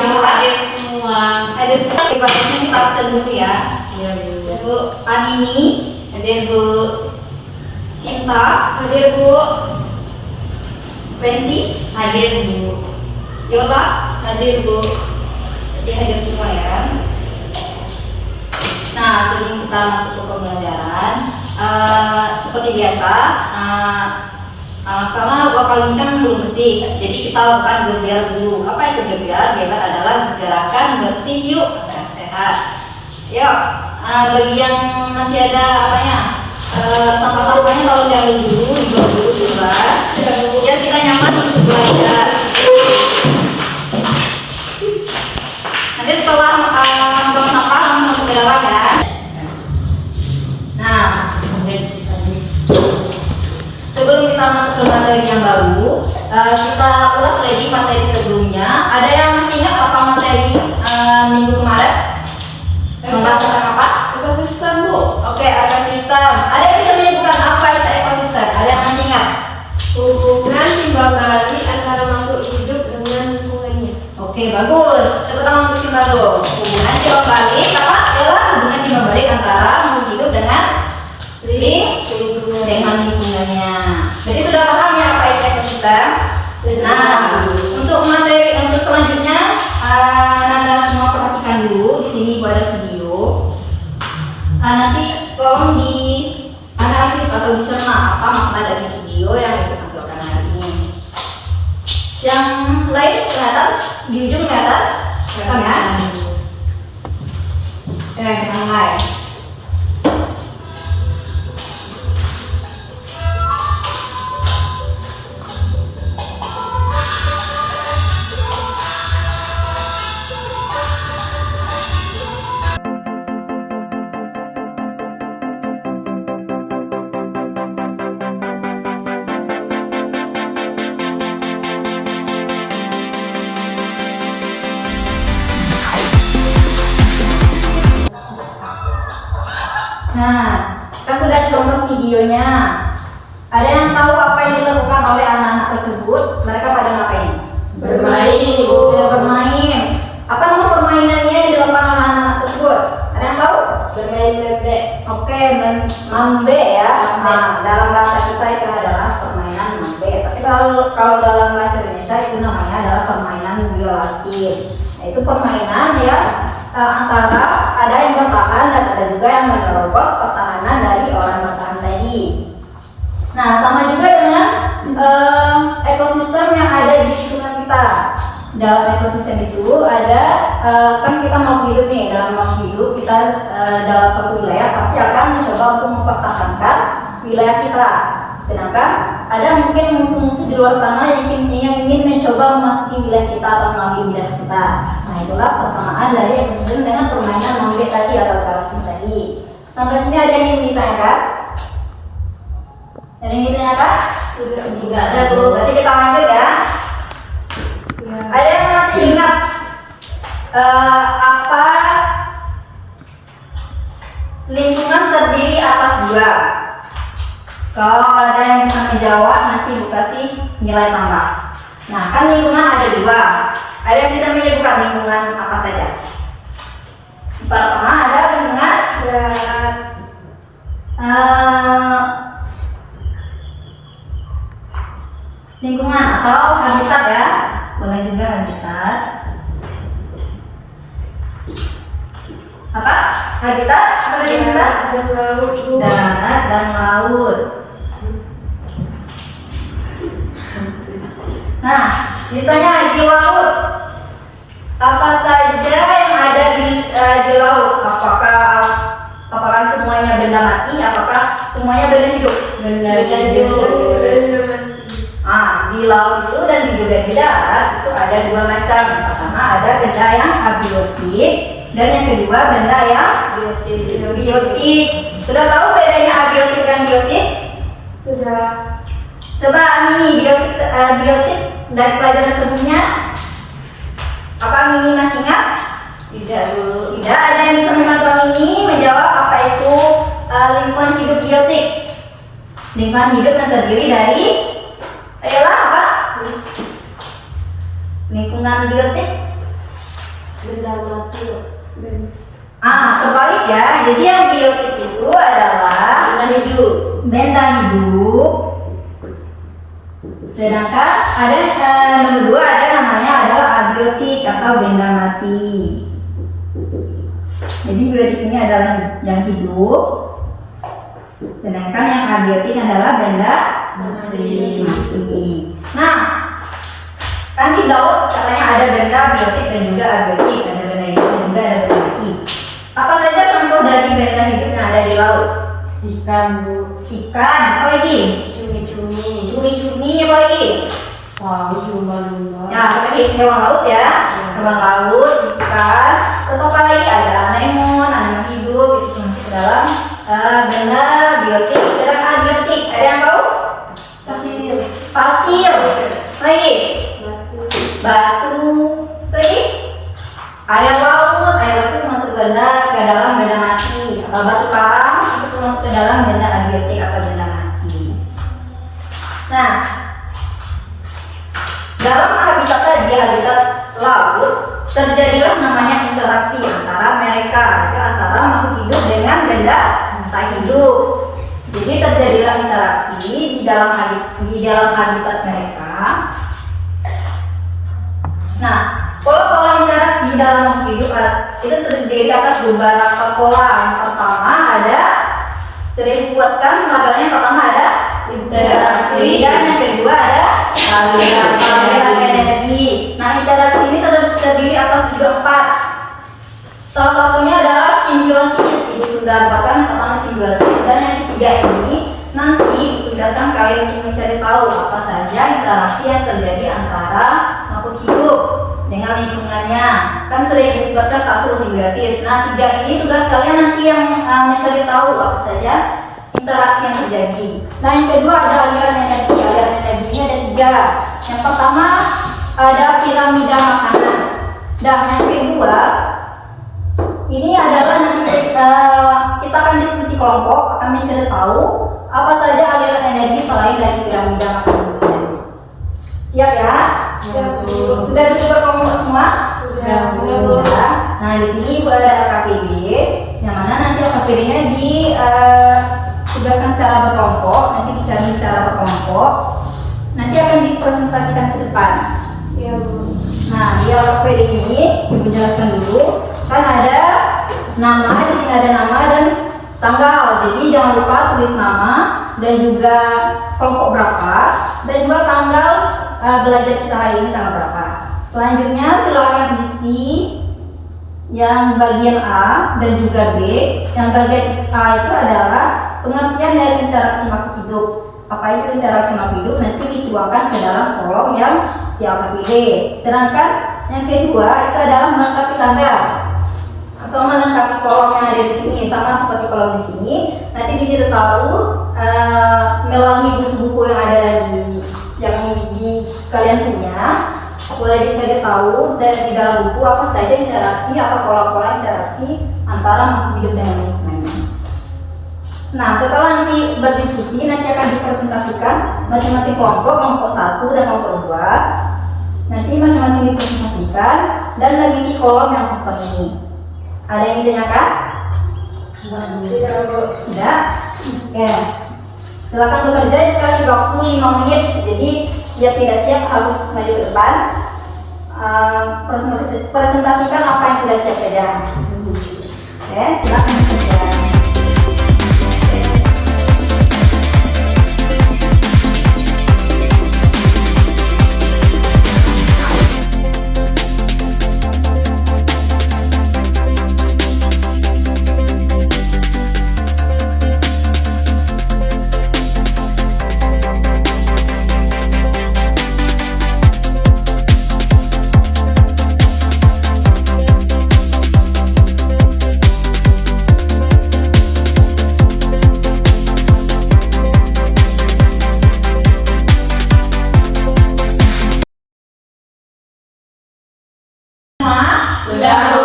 Bu, hadir semua. Hadir semua. Bagusnya kita absen dulu ya. Iya, Bu. Bu, Amini, Hadir, Bu. Sinta, Hadir, Bu. Pensi, Hadir, Bu. Yola, Hadir, Bu. jadi hadir semua ya. Nah, sebelum kita masuk ke pembelajaran, seperti biasa, karena lokal ini kan belum bersih, jadi kita lakukan gebiar dulu. Apa itu gebiar? Gebiar adalah gerakan bersih yuk agar sehat. Yuk, bagi yang masih ada apanya, sampah-sampahnya tolong diambil dulu, dibuang dulu keluar, biar kita nyaman untuk belajar. Nanti setelah membuang sampah langsung ke dalam ya. Nah, sebelum kita masuk ke materi yang baru, kita ulas lagi materi sebelumnya. Ada yang masih ingat apa materi minggu kemarin? Membahas tentang apa? Ekosistem, Bu. Oke, ekosistem. Ada yang bisa menyebutkan apa itu ekosistem? Ada yang masih ingat? Hubungan timbal balik antara makhluk hidup dengan lingkungannya. Oke, bagus. Tepuk tangan untuk Sinta dulu. Hubungan timbal balik apa? Adalah hubungan timbal balik antara makhluk hidup dengan lingkungannya. Jadi sudah paham ya apa itu ekosistem? Nah, untuk materi untuk selanjutnya, Nanda semua perhatikan dulu. Di sini Ibu ada video. Nanti tolong di analisis atau dicerna apa makna dari video yang Ibu tampilkan hari ini. Yang lain kelihatan di ujung kelihatan ya? Kita mulai. Nah, kan sudah ditonton videonya. Ada yang tahu apa yang dilakukan oleh anak-anak tersebut? Mereka pada ngapain? Bermain, Bu. Bermain. Apa nama permainannya yang dilakukan oleh anak-anak tersebut? Ada yang tahu? Bermain bebek. Oke, mambe ya. Mambe. Nah, dalam bahasa kita itu adalah permainan mambe. Tapi kalau dalam bahasa Indonesia itu namanya adalah permainan biolasin. Nah, itu permainan ya. Antara ada yang bertahan dan ada juga yang menerobos pertahanan dari orang bertahan tadi. Nah, sama juga dengan ekosistem yang ada di lingkungan kita. Dalam ekosistem itu ada kan kita mau hidup nih, dalam mau hidup kita dalam suatu wilayah pasti akan mencoba untuk mempertahankan wilayah kita. Sedangkan ada mungkin musuh-musuh di luar sana yang ingin mencoba memasuki wilayah kita atau mengambil wilayah kita. Nah, itulah persamaan dari ekosistem dengan permainan mambe tadi atau biolasin tadi. Sampai sini ada yang ingin ditanyakan? Ada yang ingin ditanyakan? Tidak ada, Bu. Berarti kita lanjut ya. Ada yang masih ingat apa lingkungan terdiri atas dua? Kalau ada yang bisa menjawab nanti Bu kasih nilai tambah. Nah, kan lingkungan ada dua. Ada yang bisa menyebutkan lingkungan apa saja? Pertama ada lingkungan lingkungan atau habitat ya. Boleh juga habitat. Apa? Habitat? Apa tadi habitat? Dan laut, Bu. Darat dan laut. Nah, misalnya di laut, apa saja yang ada di laut? Apakah semuanya benda mati? Apakah semuanya benda hidup? Benda hidup. Di laut itu dan di darat itu ada dua macam. Yang pertama ada benda yang abiotik dan yang kedua benda yang biotik. Sudah tahu bedanya abiotik dan biotik? Sudah. Coba Amini, biotik dari pelajaran sebelumnya. Apa Amini masih ingat? Tidak, Bu. Tidak. Ada yang bisa membantu Amini menjawab apa itu lingkungan hidup biotik? Lingkungan hidup yang terdiri dari apa? Lingkungan biotik benda mati. Terbalik ya. Jadi yang biotik itu adalah Benda hidup. benda hidup. Sedangkan ada nomor 2 ada namanya adalah abiotik atau benda mati. Jadi biotik ini adalah yang hidup. Sedangkan yang abiotik adalah benda Mati. Nah, kan di laut katanya ada benda biotik dan juga abiotik, ada benda hidup dan juga ada benda mati. Apa saja contoh dari benda hidup yang ada di laut? Ikan, Bu. Ikan, apa lagi? Cumi-cumi. Cumi-cumi, apa lagi? Paus, lumba-lumba. Ya, tadi hewan laut ya, hewan laut, ikan. Terus apa lagi? Ada anemon, animal hidup itu masuk ke dalam benda biotik. Sedangkan abiotik, ada yang tahu? Pasir. Pasir, lagi Batu. batu, lagi air laut itu masuk ke dalam benda mati. Atau batu karang itu masuk ke dalam benda abiotik atau benda mati. Nah, dalam habitat tadi, habitat laut, terjadilah namanya interaksi antara mereka, yaitu antara makhluk hidup dengan benda tak hidup. Jadi terjadilah interaksi di dalam habitat mereka. Nah, pola-pola interaksi dalam makhluk hidup itu terdiri atas beberapa pola. Yang pertama ada sering buatkan labelnya. Yang pertama ada interaksi dan yang kedua ada aliran energi. Nah, interaksi ini terdiri atas juga 4. Salah satunya adalah simbiosis. Ini sudah dapatkan yang pertama simbiosis, dan yang ketiga ini nanti ditugaskan kalian untuk mencari tahu apa saja interaksi yang terjadi antara makhluk hidup dengan lingkungannya. Kan sudah diberikan 1 simbiosis. Nah, 3 ini tugas kalian nanti yang mencari tahu apa saja interaksi yang terjadi. Nah, yang kedua ada aliran energi. Aliran energinya ada 3. Yang pertama ada piramida makanan. Dan yang kedua ini adalah nanti kita akan diskusi kelompok, akan mencari tahu apa saja aliran energi selain dari piramida makanan tadi. Siap ya? Siap, Bu. Sudah dicoba kelompok semua? Sudah, Bu. Ya. Nah, di sini ada LKPD, yang mana nanti LKPD-nya ditugaskan secara berkelompok, nanti dicari secara berkelompok, nanti akan dipresentasikan ke depan. Iya, Bu. Nah, di LKPD ini dijelaskan dulu, kan ada nama, di sini ada nama dan tanggal. Jadi jangan lupa tulis nama dan juga kelompok berapa dan juga tanggal belajar kita hari ini tanggal berapa. Selanjutnya silakan isi yang bagian A dan juga B. Yang bagian A itu adalah pengertian dari interaksi makhluk hidup. Apa itu interaksi makhluk hidup nanti dituangkan ke dalam kolom yang di LKPD. Sedangkan yang kedua itu adalah melengkapi tabel atau melengkapi kolom yang ada di sini, sama seperti kolom di sini. Nanti diberitahu melalui buku-buku yang ada di kalian punya, boleh dicari tahu dan di dalam buku apa saja interaksi atau pola-pola interaksi antara makhluk hidup dengan lingkungannya. Nah, setelah nanti berdiskusi, nanti akan dipresentasikan masing-masing kelompok, kelompok 1 dan kelompok 2. Nanti masing-masing dipresentasikan dan lagi isi kolom yang kosong ini. Ada yang ditanyakan? Tidak, Bu. Tidak? Oke. Silakan bekerja, dikasih waktu 5 menit. Jadi siap tidak siap harus maju ke depan. Presentasikan apa yang sudah siap saja. Oke, silakan bekerja. Sudah, Bu.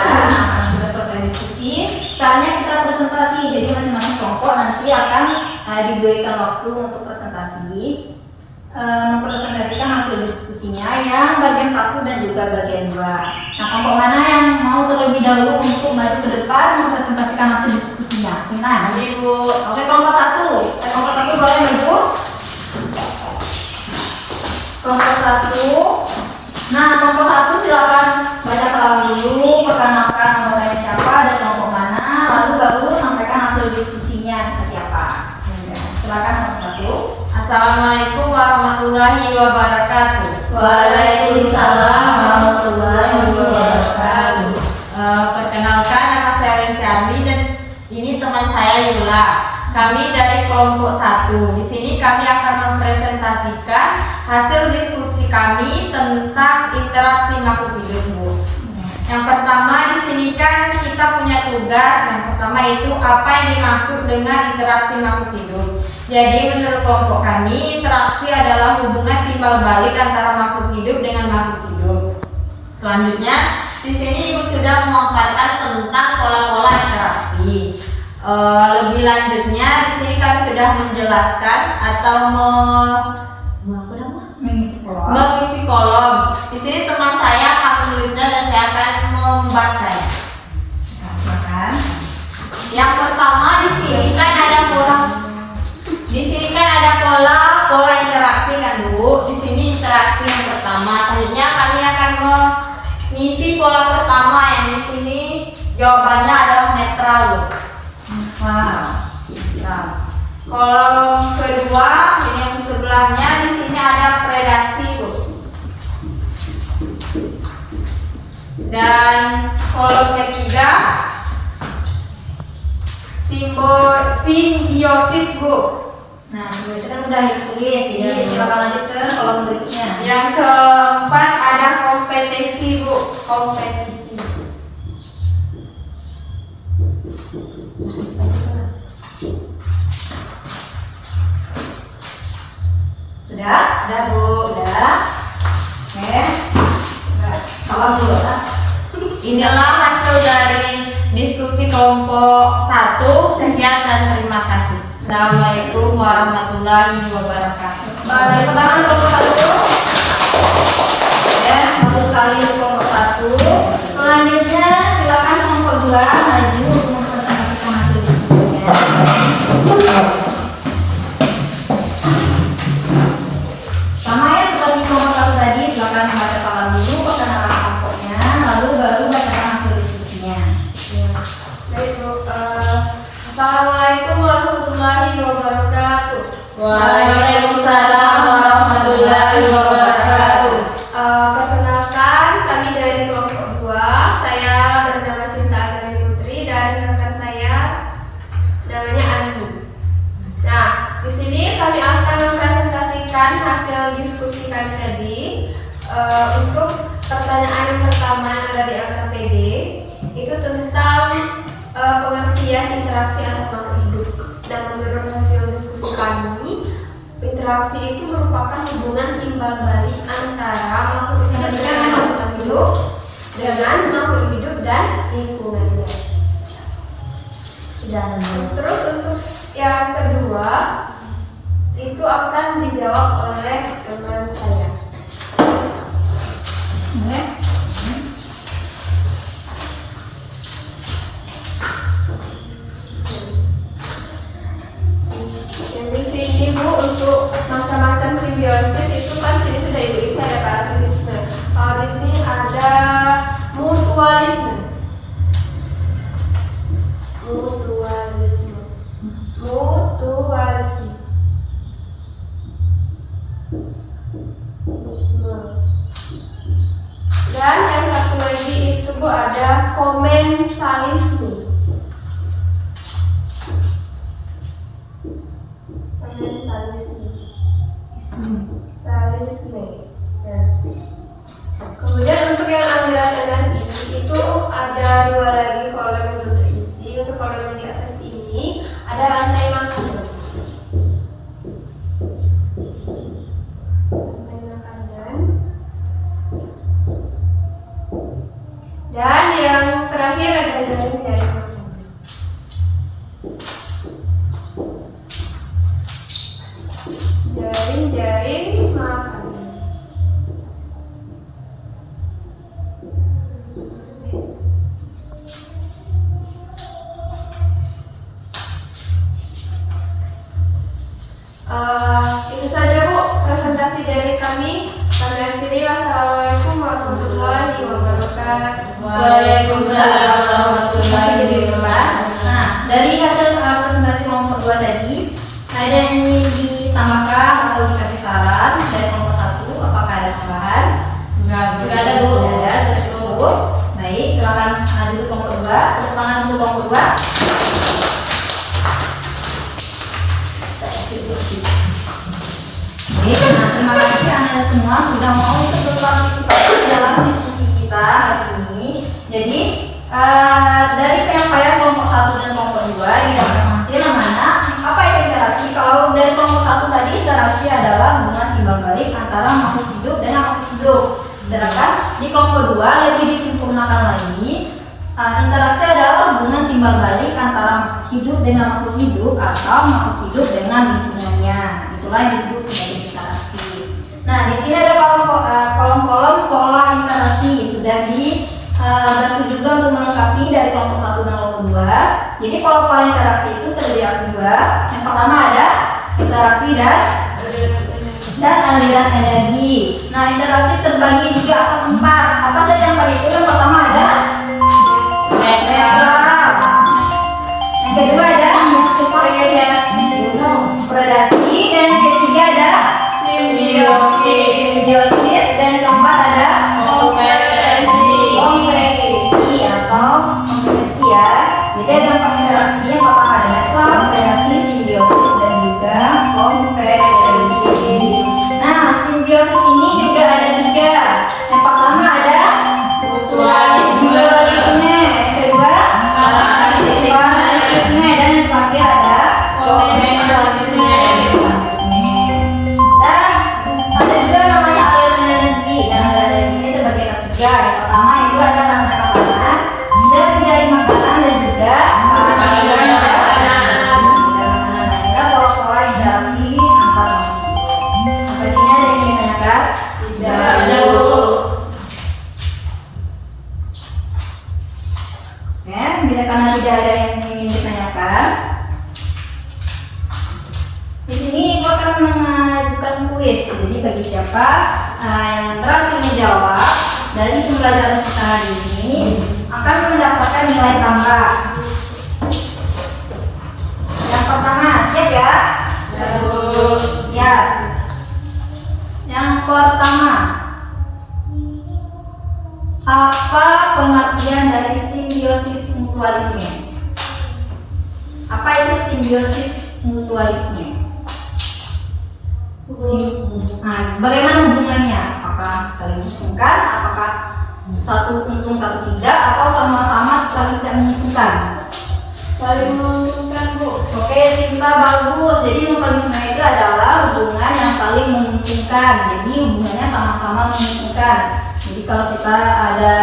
Nah, sudah selesai diskusi. Sekarang kita presentasi. Jadi masing-masing kelompok nanti akan diberikan waktu untuk presentasi, mempresentasikan hasil diskusinya yang bagian 1 dan juga bagian 2. Nah, kelompok mana yang mau terlebih dahulu untuk maju ke depan mempresentasikan hasil diskusinya? Nah, Ibu. oke, kelompok satu. Kelompok satu boleh maju. Kelompok satu. Nah, kelompok satu silakan baca salam dulu, perkenalkan anggotanya siapa dan kelompok mana, lalu baru sampaikan hasil diskusinya seperti apa. Silakan kelompok satu. Assalamualaikum warahmatullahi wabarakatuh. Waalaikumsalam warahmatullahi wabarakatuh. Perkenalkan, nama saya Lensi Ardi dan ini teman saya Yula. Kami dari kelompok 1. Di sini kami akan mempresentasikan hasil diskusi kami tentang interaksi makhluk hidup, Bu. Yang pertama di sini kan kita punya tugas. Yang pertama itu apa yang dimaksud dengan interaksi makhluk hidup. Jadi menurut kelompok kami, interaksi adalah hubungan timbal balik antara makhluk hidup dengan makhluk hidup. Selanjutnya, di sini Ibu sudah memaparkan tentang pola-pola interaksi. Lebih lanjutnya, di sini kami sudah menjelaskan atau mengisi kolom. Di sini teman saya akan menulisnya dan saya akan membacanya. Nah, silakan. Yang pertama di sini kan ada pola. Di sini kan ada pola interaksi kan, Bu. Di sini interaksi yang pertama. Selanjutnya kami akan mengisi pola pertama yang di sini jawabannya adalah netral, Bu. Wow. Kolom kedua ini yang sebelahnya di sini ada predasi, Bu. Dan kolom ketiga simbiosis, Bu. Nah, biasanya kan udah ditulis, jadi silakan lanjut ke kolom berikutnya. Yang keempat ada kompetisi, Bu. Kompetisi. Sudah? Sudah, Bu. Sudah. Oke. Salam dulu ya. Inilah hasil dari diskusi kelompok 1. Sekian dan terima kasih. Assalamualaikum warahmatullahi wabarakatuh. Tepuk tangan kelompok 1. Ya, bagus sekali untuk kelompok 1. Selanjutnya silakan kelompok 2 maju untuk mempresentasikan hasil diskusinya. Sama ya seperti kelompok 1 tadi, silakan membaca salam dulu, perkenalan kelompoknya, lalu baru bacakan hasil diskusinya. Baik, Bu. Assalamualaikum warahmatullahi wabarakatuh. Waalaikumsalam warahmatullahi wabarakatuh. Perkenalkan, kami dari kelompok 2. Saya bernama Sinta Agani Putri dan rekan saya namanya Ani. Nah, di sini kami akan mempresentasikan hasil diskusi kami tadi. Untuk pertanyaan yang pertama yang ada di LKPD itu tentang pengertian interaksi antar makhluk hidup. Dan menurut hasil diskusi kami, interaksi itu merupakan hubungan timbal balik antara makhluk hidup dengan makhluk hidup dengan makhluk hidup dan lingkungannya. Dan Terus untuk yang kedua itu akan dijawab oleh teman saya. Yang di sini, Bu, untuk macam-macam simbiosis itu kan sini sudah Ibu isi ada parasitisme. Kalau di sini ada mutualisme. Mutualisme. Dan yang satu lagi itu, Bu, ada komensalisme. Salisme. Nah. Kemudian untuk yang aliran energi itu ada 2 lagi kolom yang belum terisi. Untuk kolom yang di atas ini ada rantai makanan. Dan yang terakhir ada jaring-jaring makanan. Jaring-jaring makanan. Waalaikumsalam warahmatullahi Masih jadi wabarakatuh. Nah, dari hasil presentasi kelompok 2 tadi, ada yang ingin ditambahkan atau dikasih saran dari kelompok 1? Apakah ada tambahan? Enggak ada, Bu. Tidak ada, sudah cukup. Baik, silakan duduk kelompok 2. Tepuk tangan untuk kelompok 2. Baik, nah, terima kasih Anda semua sudah mau ikut berpartisipasi dalam diskusi kita hari ini. Jadi dari penyampaian kelompok 1 dan kelompok 2 ini dapat hasil mana apa itu interaksi? Kalau dari kelompok 1 tadi interaksi adalah hubungan timbal balik antara makhluk hidup dan makhluk hidup. Sedangkan di kelompok 2 lebih disempurnakan lagi, interaksi adalah hubungan timbal balik antara hidup dengan makhluk hidup atau makhluk hidup dengan lingkungannya. Itulah yang disebut sebagai interaksi. Nah, di sini ada kolom-kolom pola interaksi sudah dibantu juga untuk melengkapi dari kelompok 1 dan kelompok 2. Jadi pola interaksi itu terdiri atas 2. Yang pertama ada interaksi dan aliran energi. Nah, interaksi terbagi 3 atas 4. Apa saja yang tadi itu? Yang pertama ada netral. Yang kedua ada predasi, dan yang ketiga ada simbiosis, dan yang keempat ada kompetisi atau kompetisi ya. Jadi ada 4 interaksi. Yang pertama ada netral, predasi, simbiosis, dan juga kompetisi. Nah, simbiosis ini juga ada 3. Yang pertama ada mutualisme, yang kedua parasitisme, dan yang terakhir ada Homeostatisme. Dan ada juga namanya aliran energi. Dan aliran energi ini terbagi atas 3. Yang pertama itu ada rantai makanan, dan pencari makanan, dan juga aliran makanan. Nah, ini pola-pola interaksi antar makhluk. Sampai sini ada yang ingin ditanyakan? Tidak ada, Bu. Ya, bila karena tidak ada yang ingin ditanyakan, di sini Ibu akan mengajukan kuis. Jadi bagi siapa yang berhasil menjawab dari pembelajaran kita hari ini akan mendapatkan nilai tambah. Yang pertama, siap ya? Siap. Yang pertama, apa pengertian dari simbiosis mutualisme? Apa itu simbiosis mutualisme? Nah, bagaimana hubungannya? Apakah saling menguntungkan? Apakah satu untung satu tidak? Atau sama-sama saling tidak menguntungkan? Saling menguntungkan, Bu. Oke, Sinta, bagus. Jadi mutualisme itu adalah hubungan yang saling menguntungkan. Jadi hubungannya sama-sama menguntungkan. Jadi kalau kita ada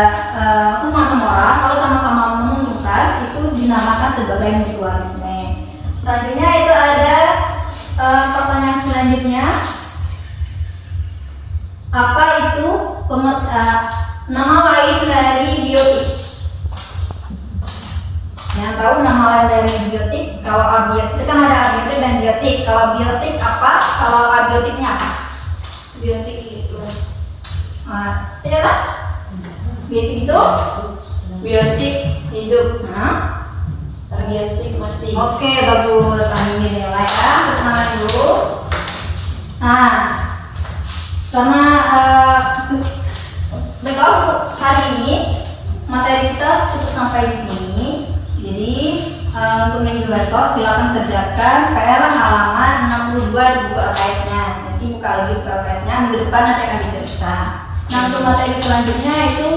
hubungan sama orang, kalau sama-sama menguntungkan itu dinamakan sebagai mutualisme. Selanjutnya itu ada pertanyaan selanjutnya. Apa itu nama lain dari biotik? Yang tahu nama lain dari biotik? Kalau abiotik itu kan ada abiotik dan biotik. Kalau biotik apa? Kalau abiotiknya apa? Biotik itu. Iya kan? Biotik itu? Biotik hidup. Biotik mati. Oke, bagus. Ambil nilai ya. Tenang dulu. Nah, karena baiklah untuk hari ini materi kita cukup sampai di sini. Jadi untuk minggu besok silakan kerjakan PR halaman 62 di buku LKS-nya. Nanti buka lagi buku LKS-nya. Minggu depan nanti akan diperiksa. Nah, untuk materi selanjutnya itu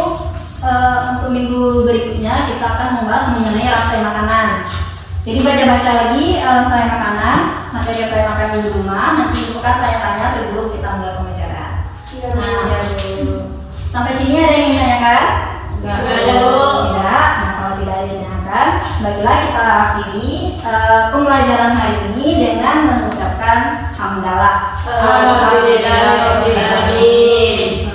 untuk minggu berikutnya kita akan membahas mengenai rantai makanan. Jadi baca-baca lagi rantai makanan, materi rantai makanan di rumah. Nanti bukan tanya-tanya sebelum kita mulai pembelajaran. Nah, sampai sini ada yang ingin ditanyakan? Enggak ada, Bu. Tidak. Nah, kalau tidak ada yang ditanyakan, baiklah kita akhiri pembelajaran hari ini dengan mengucapkan hamdalah. Alhamdulillah, rabbil alamin.